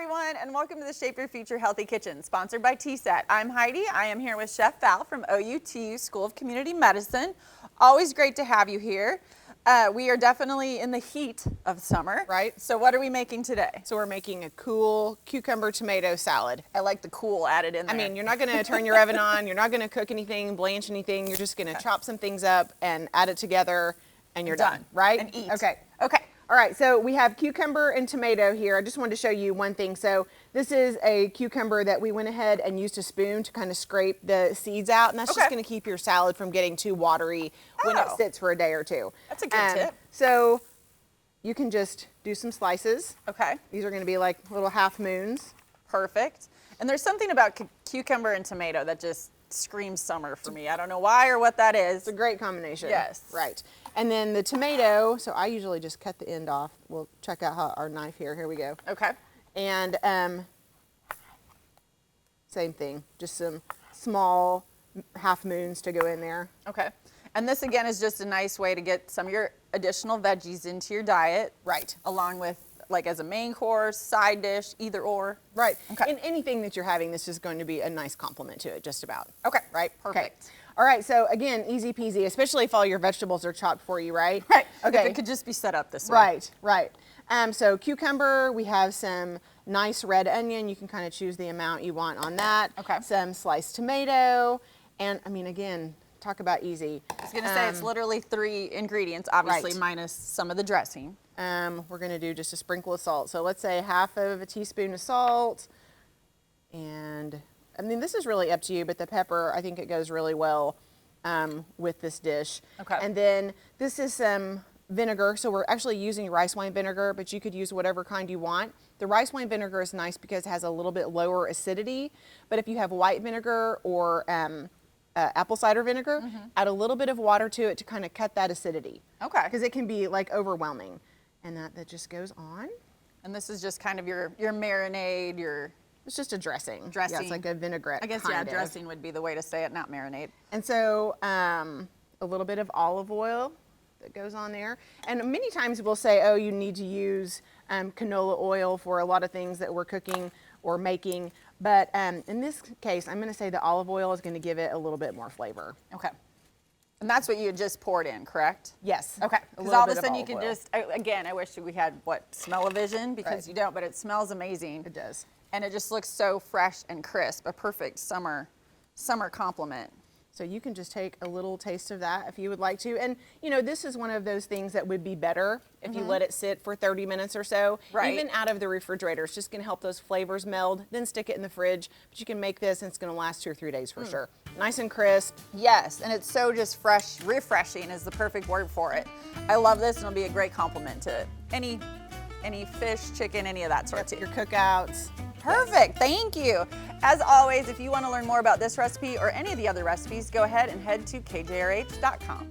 everyone, and welcome to the Shape Your Future Healthy Kitchen, sponsored by TSET. I'm Heidi. I am here with Chef Val from OUTU School of Community Medicine. Always great to have you here. We are definitely in the heat of summer. Right. So what are we making today? So we're making a cool cucumber tomato salad. I like the cool added in there. I mean, you're not going to turn your oven on, you're not going to cook anything, blanch anything, you're just going to chop some things up and add it together and you're done, right? And eat. Okay. Okay. All right, so we have cucumber and tomato here. I just wanted to show you one thing. So this is a cucumber that we went ahead and used a spoon to kind of scrape the seeds out, and that's just going to keep your salad from getting too watery when it sits for a day or two. That's a good tip. So you can just do some slices. Okay. These are going to be like little half moons. Perfect. And there's something about cucumber and tomato that just screams summer for me. I don't know why or what that is. It's a great combination. Yes. Right. And then the tomato, so I usually just cut the end off. We'll check out how our knife here. Here we go. Okay. And same thing, just some small half moons to go in there. Okay. And this again is just a nice way to get some of your additional veggies into your diet. Right. Along with like as a main course, side dish, either or. Right. Okay. In anything that you're having, this is going to be a nice complement to it, just about. Okay. Right? Perfect. Okay. All right, so again, easy peasy, especially if all your vegetables are chopped for you, right? Right. Okay. If it could just be set up this way. Right, right. So cucumber, we have some nice red onion. You can kind of choose the amount you want on that. Okay. Some sliced tomato, and I mean, again, talk about easy. I was going to say it's literally 3 ingredients, obviously Right. minus some of the dressing. We're going to do just a sprinkle of salt. So let's say half of a teaspoon of salt, and I mean, this is really up to you, but the pepper, I think it goes really well with this dish. Okay. And then this is some vinegar. So we're actually using rice wine vinegar, but you could use whatever kind you want. The rice wine vinegar is nice because it has a little bit lower acidity, but if you have white vinegar or apple cider vinegar, add a little bit of water to it to kind of cut that acidity. Okay. Because it can be like overwhelming. And that just goes on. And this is just kind of your marinade, your It's just a dressing. dressing. Yeah, it's like a vinaigrette. I guess, kind yeah, of. dressing would be the way to say it, not marinade. And so a little bit of olive oil that goes on there. And many times we'll say, oh, you need to use canola oil for a lot of things that we're cooking or making. But in this case, I'm going to say the olive oil is going to give it a little bit more flavor. Okay. And that's what you had just poured in, correct? Yes. Okay. A Because little all of a bit sudden you olive can oil. just, again, I wish we had, smell-o-vision, because Right. you don't, but it smells amazing. It does. And it just looks so fresh and crisp, a perfect summer complement. So you can just take a little taste of that if you would like to. And, you know, this is one of those things that would be better if you let it sit for 30 minutes or so. Right. Even out of the refrigerator. It's just going to help those flavors meld. Then stick it in the fridge. But you can make this and it's going to last 2 or 3 days for sure. Nice and crisp. Yes, and it's so just fresh, refreshing is the perfect word for it. I love this, and it'll be a great compliment to any fish, chicken, any of that sort Your cookouts. Perfect, thank you. As always, if you want to learn more about this recipe or any of the other recipes, go ahead and head to kjrh.com.